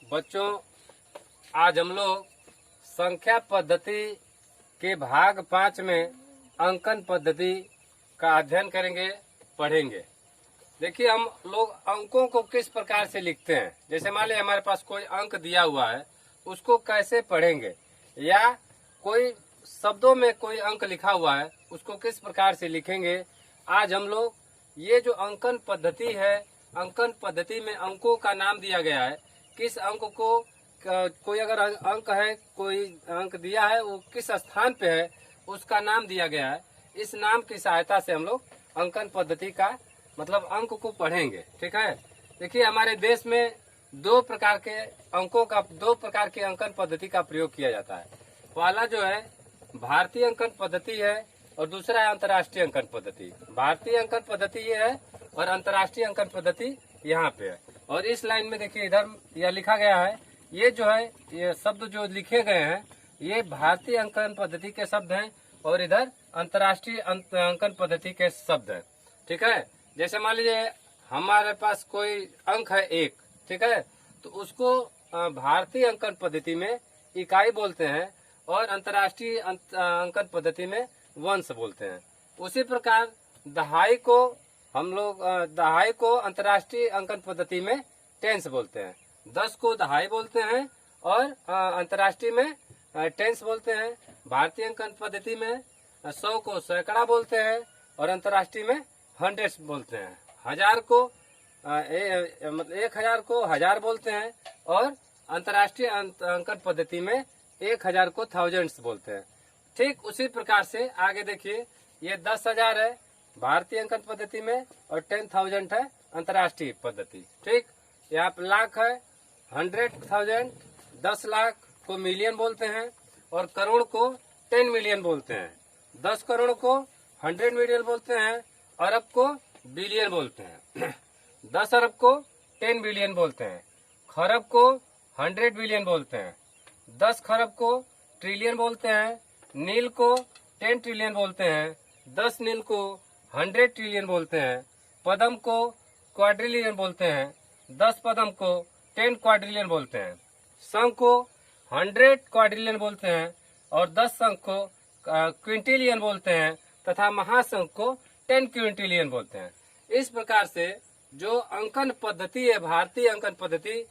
बच्चों, आज हम लोग संख्या पद्धति के भाग 5 में अंकन पद्धति का अध्ययन करेंगे, पढ़ेंगे। देखिए, हम लोग अंकों को किस प्रकार से लिखते हैं। जैसे मान लीजिए हमारे पास कोई अंक दिया हुआ है, उसको कैसे पढ़ेंगे, या कोई शब्दों में कोई अंक लिखा हुआ है, उसको किस प्रकार से लिखेंगे। आज हम लोग ये जो अंकन पद्धति है, अंकन पद्धति में अंकों का नाम दिया गया है, किस अंक को कोई अगर अंक है, कोई अंक दिया है, वो किस स्थान पे है, उसका नाम दिया गया है। इस नाम की सहायता से हम लोग अंकन पद्धति का मतलब अंक को पढ़ेंगे। ठीक है। देखिए, हमारे देश में दो प्रकार के अंकन पद्धति का प्रयोग किया जाता है। पहला जो है भारतीय अंकन पद्धति है और दूसरा है अंतर्राष्ट्रीय अंकन पद्धति। भारतीय अंकन पद्धति ये है और अंतर्राष्ट्रीय अंकन पद्धति यहाँ पे है। और इस लाइन में देखिए, इधर यह लिखा गया है, ये जो है ये शब्द जो लिखे गए हैं, ये भारतीय अंकन पद्धति के शब्द हैं और इधर अंतर्राष्ट्रीय अंकन पद्धति के शब्द हैं। ठीक है। जैसे मान लीजिए हमारे पास कोई अंक है 1, ठीक है, तो उसको भारतीय अंकन पद्धति में इकाई बोलते हैं और अंतर्राष्ट्रीय अंकन पद्धति में वंश बोलते हैं। उसी प्रकार दहाई को अंतर्राष्ट्रीय अंकन पद्धति में टेंस बोलते हैं। 10 को दहाई बोलते हैं और अंतर्राष्ट्रीय में टेंस बोलते हैं। भारतीय अंकन पद्धति में 100 को सैकड़ा बोलते हैं और अंतर्राष्ट्रीय में हंड्रेड्स बोलते हैं। 1000 को हजार बोलते हैं और अंतर्राष्ट्रीय अंकन पद्धति में 1000 को थाउजेंड्स बोलते हैं। ठीक उसी प्रकार से आगे देखिए, ये 10,000 है भारतीय अंकन पद्धति में और 10,000 है अंतर्राष्ट्रीय पद्धति। ठीक, यहाँ पे लाख है 100,000, 10 लाख को मिलियन बोलते हैं और करोड़ को 10 मिलियन बोलते हैं। 10 करोड़ को 100 मिलियन बोलते हैं, अरब को बिलियन बोलते हैं। 10 अरब को 10 बिलियन बोलते हैं, खरब को 100 बिलियन बोलते हैं, 10 खरब को ट्रिलियन बोलते हैं, नील को 10 ट्रिलियन बोलते हैं, 10 नील को 100 ट्रिलियन बोलते हैं, पदम को क्वाड्रिलियन बोलते हैं, 10 पदम को 10 क्वाड्रिलियन बोलते हैं, संघ को 100 क्वाड्रिलियन बोलते हैं और 10 संघ को क्विंटिलियन बोलते हैं तथा महासंघ को 10 क्विंटिलियन बोलते हैं। इस प्रकार से जो अंकन पद्धति है, भारतीय अंकन पद्धति,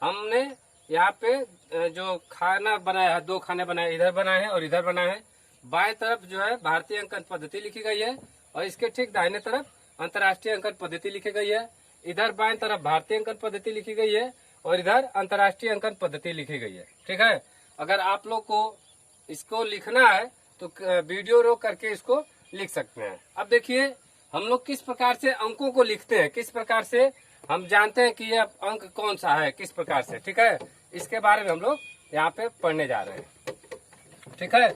हमने यहाँ पे जो खाना बनाया है, 2 खाने बनाए, इधर बनाए हैं और इधर बनाए हैं। बाएं तरफ जो है भारतीय अंकन पद्धति लिखी गई है और इसके ठीक दाहिने तरफ अंतर्राष्ट्रीय अंकन पद्धति लिखी गई है। इधर बाएं तरफ भारतीय अंकन पद्धति लिखी गई है और इधर अंतर्राष्ट्रीय अंकन पद्धति लिखी गई है। ठीक है। अगर आप लोग को इसको लिखना है तो वीडियो रोक करके इसको लिख सकते हैं। अब देखिए, हम लोग किस प्रकार से अंकों को लिखते हैं, किस प्रकार से हम जानते हैं कि यह अंक कौन सा है, किस प्रकार से। ठीक है, इसके बारे में हम लोग यहाँ पे पढ़ने जा रहे हैं। ठीक है।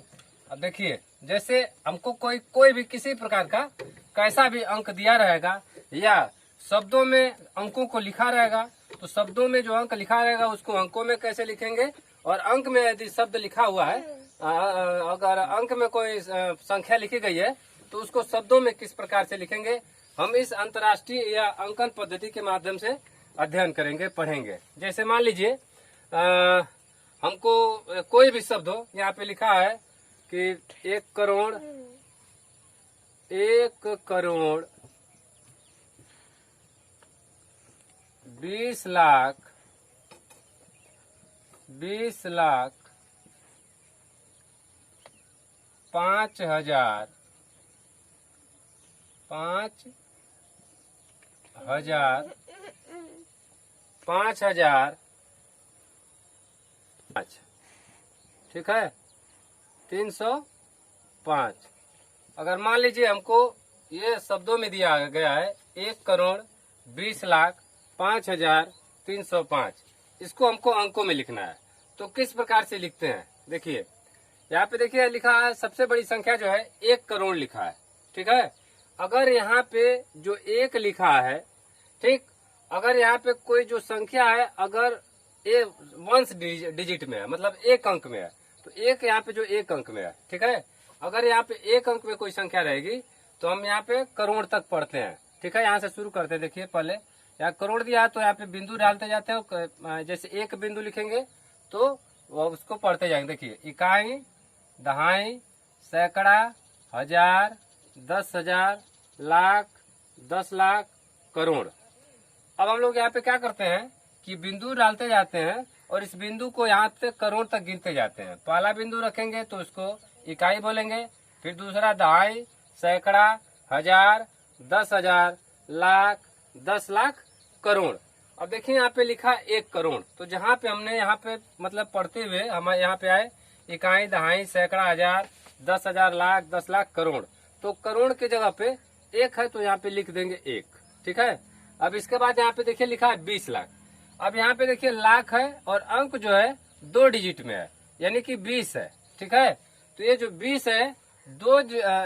अब देखिए, जैसे हमको कोई भी किसी प्रकार का कैसा भी अंक दिया रहेगा या शब्दों में अंकों को लिखा रहेगा, तो शब्दों में जो अंक लिखा रहेगा उसको अंकों में कैसे लिखेंगे, और अंक में यदि शब्द लिखा हुआ है, अगर अंक में कोई संख्या लिखी गई है तो उसको शब्दों में किस प्रकार से लिखेंगे, हम इस अंतर्राष्ट्रीय या अंकन पद्धति के माध्यम से अध्ययन करेंगे, पढ़ेंगे। जैसे मान लीजिए हमको कोई भी शब्द हो, यहाँ पे लिखा है कि 1 करोड़ 20 लाख 5,000 ठीक है, 305। अगर मान लीजिए हमको ये शब्दों में दिया गया है 1 करोड़ 20 लाख 5,305, इसको हमको अंकों में लिखना है, तो किस प्रकार से लिखते हैं। देखिए, यहाँ पे देखिए लिखा है, सबसे बड़ी संख्या जो है 1 करोड़ लिखा है। ठीक है। अगर यहाँ पे जो 1 लिखा है, ठीक, अगर यहाँ पे कोई जो संख्या है, अगर ये वंस डिजिट में है, मतलब 1 अंक में है, तो 1 यहाँ पे जो 1 अंक में है, ठीक है, अगर यहाँ पे 1 अंक में कोई संख्या रहेगी तो हम यहाँ पे करोड़ तक पढ़ते हैं। ठीक है, यहाँ से शुरू करते हैं। देखिए, पहले यहाँ करोड़ दिया तो यहाँ पे बिंदु डालते जाते हैं। जैसे एक बिंदु लिखेंगे तो वो उसको पढ़ते जाएंगे। देखिए, इकाई, दहाई, सैकड़ा, हजार, 10,000, लाख, 10 लाख, करोड़। अब हम लोग यहाँ पे क्या करते हैं कि बिंदु डालते जाते हैं और इस बिंदु को यहाँ से करोड़ तक गिनते जाते हैं। पहला बिंदु रखेंगे तो उसको इकाई बोलेंगे, फिर दूसरा दहाई, सैकड़ा, हजार, 10,000, लाख, 10 लाख, करोड़। अब देखिए यहाँ पे लिखा 1 करोड़, तो जहाँ पे हमने यहाँ पे मतलब पढ़ते हुए हम यहाँ पे आए इकाई, दहाई, सैकड़ा, हजार, 10,000, लाख, 10 लाख, करोड़। तो करोड़ के जगह पे 1 है तो यहाँ पे लिख देंगे 1। ठीक है। अब इसके बाद यहाँ पे देखिए लिखा है 20 लाख। अब यहाँ पे देखिए लाख है और अंक जो है 2 डिजिट में है, यानी कि 20 है। ठीक है। तो ये जो 20 है 2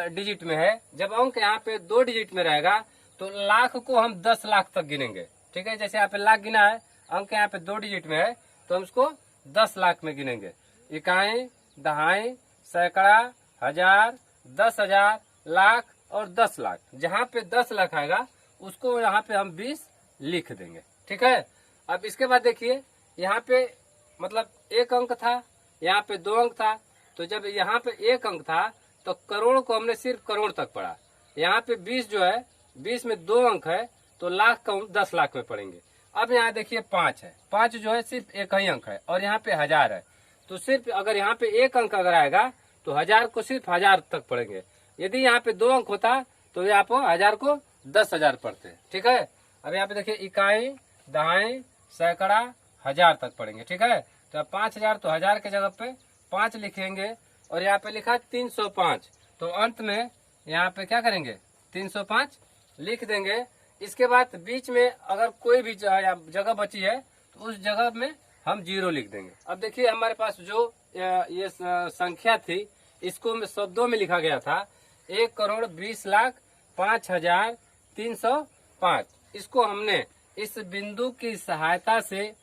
डिजिट में है। जब अंक यहाँ पे 2 डिजिट में रहेगा तो लाख को हम 10 लाख तक गिनेंगे। ठीक है। जैसे यहाँ पे लाख गिना है, अंक यहाँ पे 2 डिजिट में है तो हम इसको 10 लाख में गिनेंगे। इकाई, दहाई, सैकड़ा, हजार, 10,000, लाख और 10 लाख। जहाँ पे 10 लाख आएगा उसको यहाँ पे हम 20 लिख देंगे। ठीक है। अब इसके बाद देखिए यहाँ पे मतलब 1 अंक था, यहाँ पे 2 अंक था। तो जब यहाँ पे 1 अंक था तो करोड़ को हमने सिर्फ करोड़ तक पढ़ा। यहाँ पे 20 जो है, 20 में 2 अंक है तो लाख को हम 10 लाख में पढ़ेंगे। अब यहाँ देखिए 5 है, 5 जो है सिर्फ 1 ही अंक है और यहाँ पे हजार है। तो सिर्फ अगर यहाँ पे 1 अंक अगर आएगा तो हजार को सिर्फ हजार तक पढ़ेंगे। यदि यहाँ पे 2 अंक होता तो यहाँ पे हजार को 10,000 पढ़ते। ठीक है। अब यहाँ पे देखिए इकाई, दहाई, सैकड़ा, हजार तक पढ़ेंगे। ठीक है। तो 5,000 तो हजार के जगह पे 5 लिखेंगे और यहाँ पे लिखा 305 तो अंत में यहाँ पे क्या करेंगे 305 लिख देंगे। इसके बाद बीच में अगर कोई भी जगह बची है तो उस जगह में हम 0 लिख देंगे। अब देखिए हमारे पास जो ये संख्या थी इसको शब्दों में लिखा गया था 1,20,05,305। इसको हमने इस बिंदु की सहायता से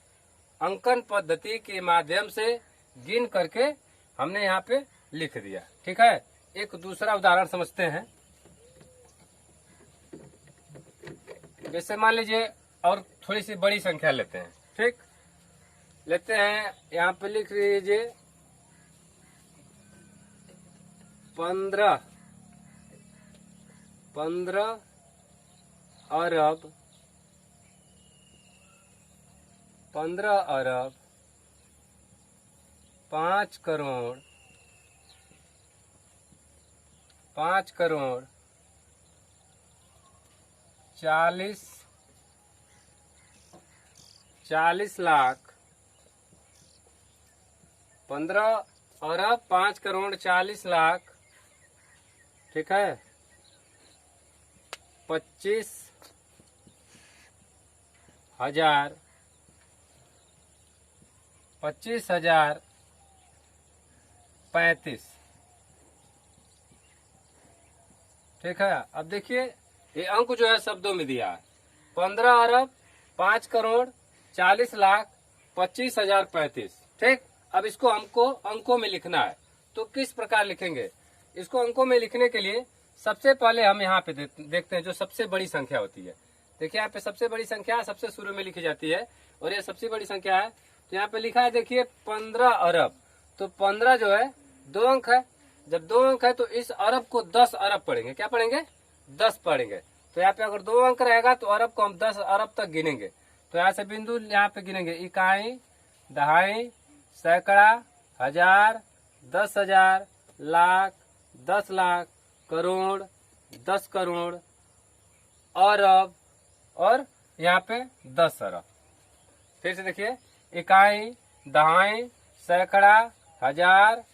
अंकन पद्धति के माध्यम से गिन करके हमने यहाँ पे लिख दिया। ठीक है। एक दूसरा उदाहरण समझते हैं। जैसे मान लीजिए और थोड़ी सी बड़ी संख्या लेते हैं। ठीक, लेते हैं यहाँ पे लिख लीजिए 15 अरब 5 करोड़ 40 लाख 15 अरब 5 करोड़ 40 लाख। ठीक है। 25,000 25,035। ठीक है। अब देखिए ये अंक जो है शब्दों में दिया है 15 अरब 5 करोड़ 40 लाख 25,035। ठीक। अब इसको हमको अंकों में लिखना है तो किस प्रकार लिखेंगे? इसको अंकों में लिखने के लिए सबसे पहले हम यहाँ पे देखते हैं जो सबसे बड़ी संख्या होती है। देखिए यहाँ पे सबसे बड़ी संख्या सबसे शुरू में लिखी जाती है और ये सबसे बड़ी संख्या है। तो यहाँ पे लिखा है देखिए 15 अरब। तो 15 जो है 2 अंक है। जब 2 अंक है तो इस अरब को 10 अरब पढ़ेंगे। क्या पढ़ेंगे? 10 पढ़ेंगे। तो यहाँ पे अगर 2 अंक रहेगा तो अरब को हम 10 अरब तक गिनेंगे। तो यहाँ से बिंदु यहाँ पे गिनेंगे इकाई, दहाई, सैकड़ा, हजार, 10,000, लाख, 10 लाख, करोड़, 10 करोड़, अरब और यहाँ पे 10 अरब। फिर से देखिए इकाई, दहाई, सैकड़ा, हजार,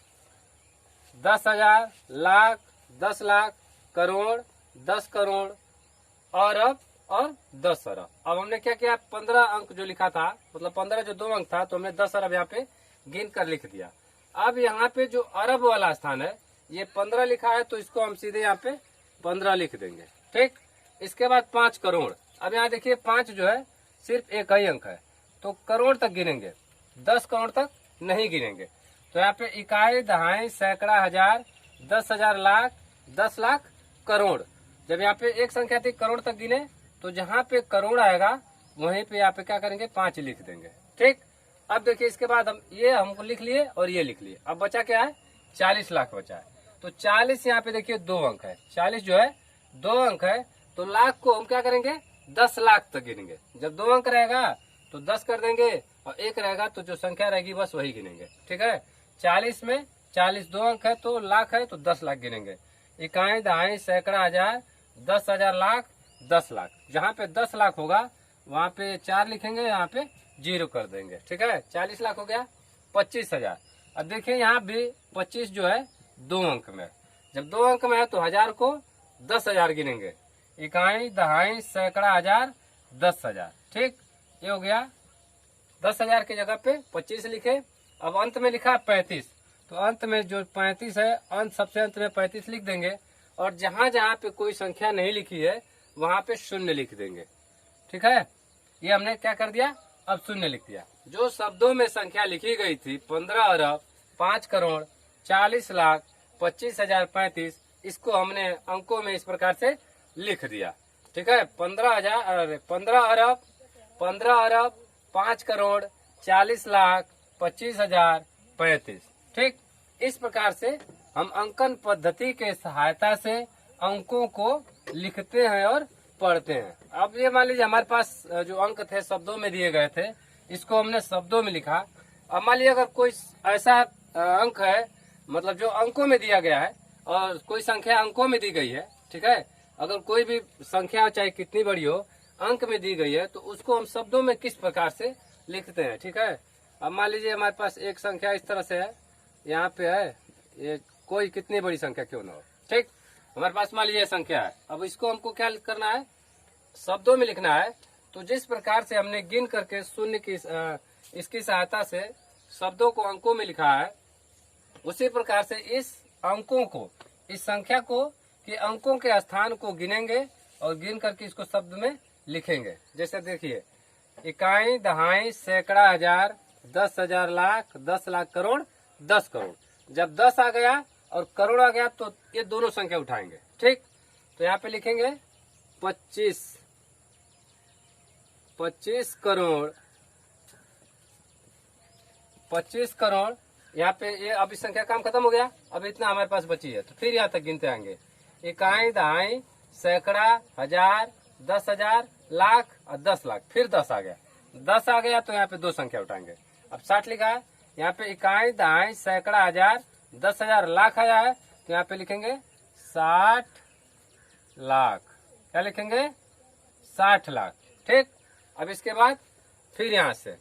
10,000, लाख, 10 लाख, करोड़, 10 करोड़, अरब और 10 अरब। अब हमने क्या किया 15 अंक जो लिखा था मतलब 15 जो 2 अंक था तो हमने 10 अरब यहाँ पे गिन कर लिख दिया। अब यहाँ पे जो अरब वाला स्थान है ये 15 लिखा है तो इसको हम सीधे यहाँ पे 15 लिख देंगे। ठीक। इसके बाद 5 करोड़। अब यहाँ देखिए 5 जो है सिर्फ 1 ही अंक है तो करोड़ तक गिनेंगे, 10 करोड़ तक नहीं गिनेंगे। तो यहाँ पे इकाई, दहाई, सैकड़ा, हजार, 10,000, लाख, 10 लाख, करोड़। जब यहाँ पे एक संख्या थी करोड़ तक गिने तो जहाँ पे करोड़ आएगा वहीं पे यहाँ पे क्या करेंगे 5 लिख देंगे। ठीक, अब देखिए इसके बाद हम ये हमको लिख लिए और ये लिख लिए। अब बचा क्या है 40 लाख बचा है। तो 40 यहाँ पे देखिए 2 अंक है, 40 जो है 2 अंक है। तो लाख को हम क्या करेंगे 10 लाख तक गिनेंगे। जब 2 अंक रहेगा तो 10 कर देंगे और 1 रहेगा तो जो संख्या रहेगी बस वही गिनेंगे। ठीक है, 40 में 40 2 अंक है तो लाख है तो 10 लाख गिनेंगे। इकाई दहाई सैकड़ा हजार 10,000 लाख 10 लाख। जहाँ पे 10 लाख होगा वहाँ पे 4 लिखेंगे, यहाँ पे 0 कर देंगे। ठीक है, 40 लाख हो गया 25,000। अब देखिए यहाँ भी 25 जो है 2 अंक में। जब 2 अंक में है तो 1000 को 10,000 गिनेंगे। इकाई दहाई सैकड़ा हजार 10,000। ठीक, ये हो गया 10,000 की जगह पे 25 लिखे। अब अंत में लिखा 35, तो अंत में जो 35 है अंत सबसे अंत में 35 लिख देंगे। और जहां जहां पे कोई संख्या नहीं लिखी है वहां पे 0 लिख देंगे। ठीक है, ये हमने क्या कर दिया, अब 0 लिख दिया। जो शब्दों में संख्या लिखी गई थी 15 अरब 5 करोड़ 40 लाख 25,000 35, इसको हमने अंकों में इस प्रकार से लिख दिया। ठीक है, 15 अरब 5 करोड़ 40 लाख 25,000 35। ठीक, इस प्रकार से हम अंकन पद्धति के सहायता से अंकों को लिखते हैं और पढ़ते हैं। अब ये मान लीजिए हमारे पास जो अंक थे शब्दों में दिए गए थे, इसको हमने शब्दों में लिखा। अब मान लीजिए अगर कोई ऐसा अंक है, मतलब जो अंकों में दिया गया है और कोई संख्या अंकों में दी गई है। ठीक है, अगर कोई भी संख्या चाहे कितनी बड़ी हो अंक में दी गई है तो उसको हम शब्दों में किस प्रकार से लिखते हैं। ठीक है, अब मान लीजिए हमारे पास एक संख्या इस तरह से है, यहाँ पे है, ये कोई कितनी बड़ी संख्या क्यों ना हो। ठीक, हमारे पास मान लीजिए संख्या है। अब इसको हमको क्या करना है, शब्दों में लिखना है। तो जिस प्रकार से हमने गिन करके 0 की इसकी सहायता से शब्दों को अंकों में लिखा है, उसी प्रकार से इस अंकों को, इस संख्या को कि अंकों के स्थान को गिनेंगे और गिन करके इसको शब्द में लिखेंगे। जैसे देखिए इकाई दहाई सैकड़ा हजार 10,000 लाख 10 लाख करोड़ 10 करोड़। जब 10 आ गया और करोड़ आ गया तो ये दोनों संख्या उठाएंगे। ठीक, तो यहाँ पे लिखेंगे 25 करोड़ 25 करोड़। यहाँ पे ये अब इस संख्या काम खत्म हो गया, अब इतना हमारे पास बची है। तो फिर यहाँ तक गिनते आएंगे, इकाई दहाई सैकड़ा हजार 10,000 लाख और 10 लाख। फिर 10 आ गया, 10 आ गया तो यहाँ पे 2 संख्या उठाएंगे। अब 60 लिखा है, यहाँ पे इकाई दहाई सैकड़ा हजार 10,000 लाख आया है तो यहाँ पे लिखेंगे 60 लाख। क्या लिखेंगे 60 लाख। ठीक, अब इसके बाद फिर यहाँ से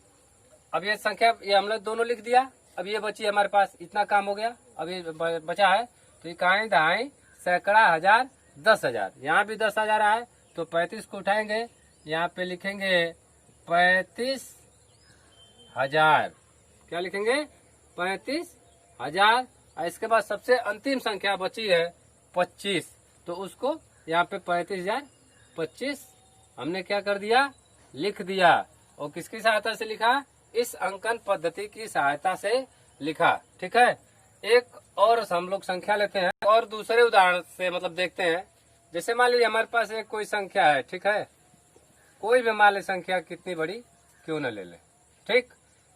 अब ये संख्या ये हम लोग दोनों लिख दिया। अब ये बची हमारे पास, इतना काम हो गया। अब ये बचा है तो इकाई दहाई सैकड़ा हजार 10,000, यहाँ भी 10,000 आए तो 35 को उठाएंगे, यहाँ पे लिखेंगे 35,000। क्या लिखेंगे 35,000। और इसके बाद सबसे अंतिम संख्या बची है 25, तो उसको यहाँ पे 35,000 25 हमने क्या कर दिया, लिख दिया। और किसकी सहायता से लिखा, इस अंकन पद्धति की सहायता से लिखा। ठीक है, एक और हम लोग संख्या लेते हैं और दूसरे उदाहरण से मतलब देखते हैं। जैसे मान लीजिए हमारे पास एक कोई संख्या है। ठीक है, कोई भी मान लीजिए संख्या कितनी बड़ी क्यों न ले ले। ठीक,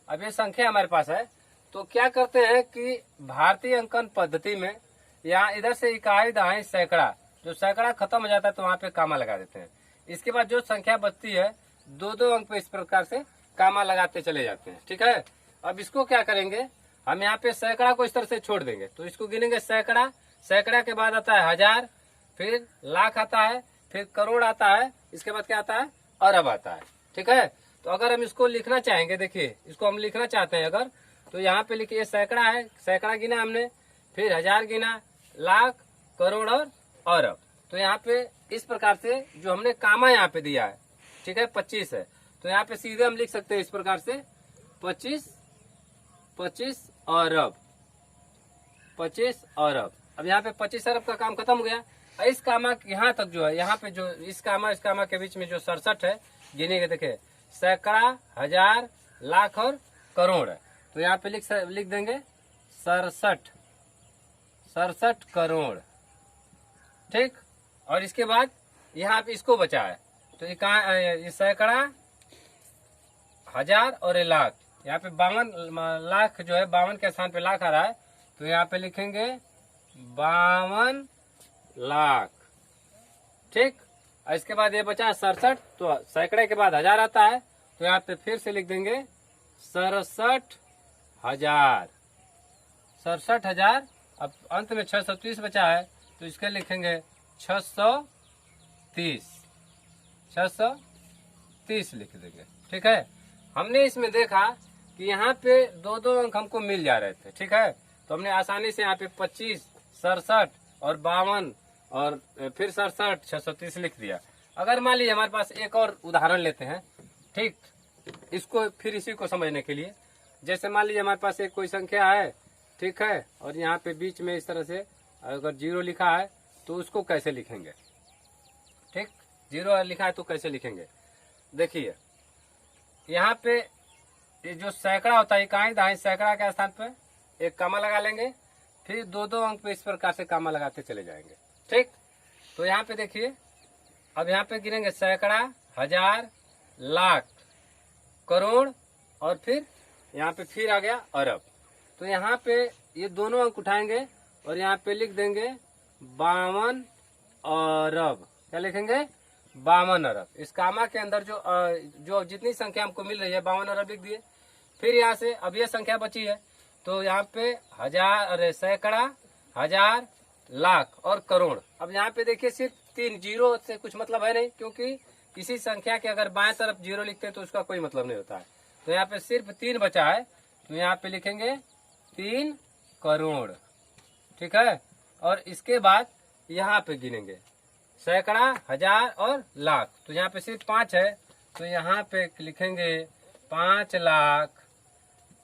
अब ये संख्या हमारे पास है तो क्या करते हैं कि भारतीय अंकन पद्धति में यहाँ इधर से इकाई दहाई सैकड़ा, जो सैकड़ा खत्म हो जाता है तो वहाँ पे कामा लगा देते हैं। इसके बाद जो संख्या बचती है 2-2 अंक पे इस प्रकार से कामा लगाते चले जाते हैं। ठीक है, अब इसको क्या करेंगे, हम यहाँ पे सैकड़ा को इस तरह से छोड़ देंगे तो इसको गिनेंगे सैकड़ा। सैकड़ा के बाद आता है हजार, फिर लाख आता है, फिर करोड़ आता है, इसके बाद क्या आता है अरब आता है। ठीक है, तो अगर हम इसको लिखना चाहेंगे, देखिए इसको हम लिखना चाहते हैं अगर, तो यहाँ पे लिखिए सैकड़ा है, सैकड़ा गिना हमने, फिर हजार गिना, लाख करोड़ और अरब। तो यहाँ पे इस प्रकार से जो हमने कामा यहाँ पे दिया है, ठीक है 25 है, तो यहाँ पे सीधे हम लिख सकते हैं इस प्रकार से 25 अरब 25 अरब। अब यहाँ पे 25 अरब का काम खत्म हो गया। इस कामा यहाँ तक जो है, यहाँ पे जो इस कामा के बीच में जो 67 है गिनेंगे, देखिए सैकड़ा हजार लाख और करोड़ है, तो यहाँ पे लिख देंगे 67 करोड़। ठीक, और इसके बाद यहाँ पे इसको बचा है तो ये सैकड़ा हजार और ये लाख, यहाँ पे 52 लाख जो है 52 के स्थान पे लाख आ रहा है, तो यहाँ पे लिखेंगे 52 लाख। ठीक, इसके बाद ये बचा 67, तो सैकड़े के बाद हजार आता है, तो यहाँ पे फिर से लिख देंगे 67,000। 67,000। अब अंत में 630 बचा है, तो इसके लिखेंगे 630। 630 लिख देंगे। ठीक है, हमने इसमें देखा कि यहाँ पे दो दो अंक हमको मिल जा रहे थे। ठीक है, तो हमने आसानी से यहाँ पे 25, 67 और 52 और फिर 67, 630 लिख दिया। अगर मान लीजिए हमारे पास एक और उदाहरण लेते हैं, ठीक, इसको फिर इसी को समझने के लिए, जैसे मान लीजिए हमारे पास एक कोई संख्या है, ठीक है, और यहाँ पे बीच में इस तरह से अगर 0 लिखा है तो उसको कैसे लिखेंगे। ठीक, 0 लिखा है तो कैसे लिखेंगे, देखिए यहाँ पे ये जो सैकड़ा होता है, इकाई दहाई सैकड़ा के स्थान पे एक कामा लगा लेंगे, फिर दो दो अंक पे इस प्रकार से कामा लगाते चले जाएंगे। ठीक, तो यहाँ पे देखिए, अब यहाँ पे गिनेंगे सैकड़ा, हजार, लाख, करोड़ और फिर यहाँ पे फिर आ गया अरब। तो यहाँ पे ये दोनों अंक उठाएंगे और यहाँ पे लिख देंगे 52 अरब। क्या लिखेंगे, 52 अरब। इस कामा के अंदर जो जितनी संख्या हमको मिल रही है 52 अरब लिख दिए। फिर यहाँ से अब ये संख्या बची है, तो यहाँ पे हजार, सैकड़ा, हजार, लाख और करोड़। अब यहाँ पे देखिए सिर्फ 3, 0 से कुछ मतलब है नहीं, क्योंकि किसी संख्या के अगर बाएं तरफ 0 लिखते हैं तो उसका कोई मतलब नहीं होता है। तो यहाँ पे सिर्फ 3 बचा है, तो यहाँ पे लिखेंगे 3 करोड़। ठीक है, और इसके बाद यहाँ पे गिनेंगे सैकड़ा, हजार और लाख। तो यहाँ पे सिर्फ 5 है, तो यहाँ पे लिखेंगे 5 लाख।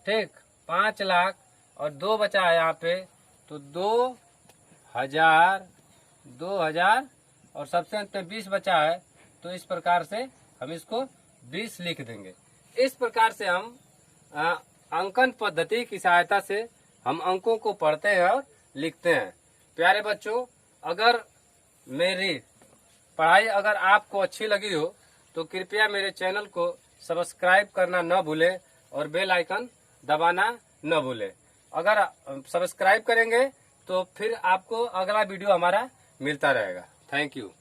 ठीक, 5 लाख और 2 बचा है यहाँ पे, तो 2,000 और सबसे अंत में 20 बचा है, तो इस प्रकार से हम इसको 20 लिख देंगे। इस प्रकार से हम अंकन पद्धति की सहायता से हम अंकों को पढ़ते हैं और लिखते हैं। प्यारे बच्चों, अगर मेरी पढ़ाई अगर आपको अच्छी लगी हो तो कृपया मेरे चैनल को सब्सक्राइब करना न भूलें और बेल आइकन दबाना न भूलें। अगर सब्सक्राइब करेंगे तो फिर आपको अगला वीडियो हमारा मिलता रहेगा। Thank you.